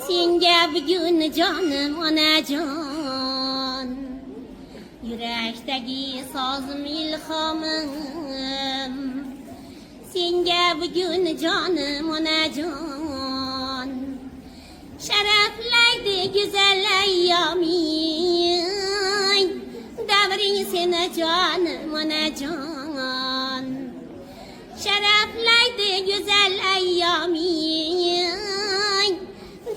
Senga bugun jonim onajon, yurakdagi sozim ilhomim. Senga bugun jonim onajon, sharaflaydi go'zal ayyoming. Davring seni jonim onajon, sharaflaydi go'zal ayyoming.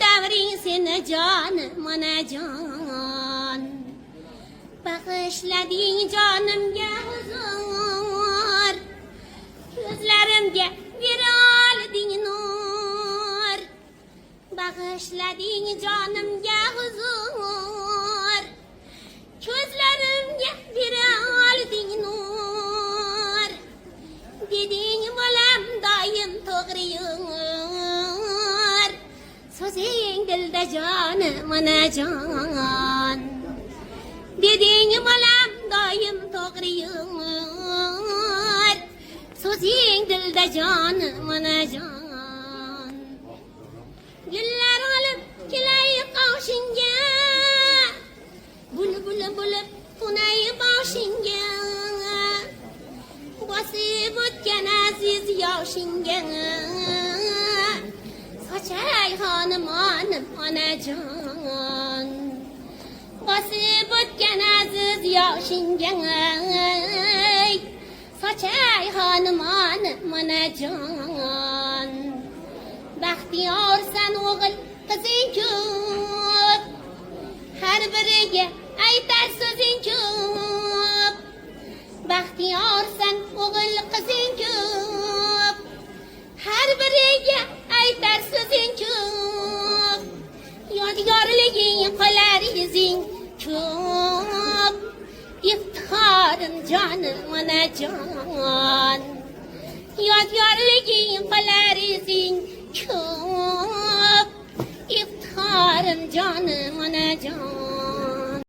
Davring seni jonim onajon, bag'ishlading jonimga huzur, ko'zlarimga bera olding nur. Bag'ishlading jonimga huzur, ko'zlarimga bera olding nur. Deding bolam doim to'g'ri yur, so'zing dilda jonim onajon. Deding bolam doim to'g'ri yur, so'zing dilda jonim onajon. Gullar olib kelay qoshingga, bulbul bo'lib qo'nay boshingga. Bosib o'tgan aziz yoshingga, sochay xonimonim onajon. Bosib o'tgan aziz yoshingga, sochay xonimonim onajon. Baxtiyorsan o'g'il qizing ko'p, har biriga aytar so'zing ko'p. Baxtiyorsan o'g'il qizing ko'p, har biriga aytar so'zing ko'p. Yodgorliging qolar izing ko'p, iftixorim jonim onajon. Yodgorliging qolar izing ko'p, iftixorim jonim onajon.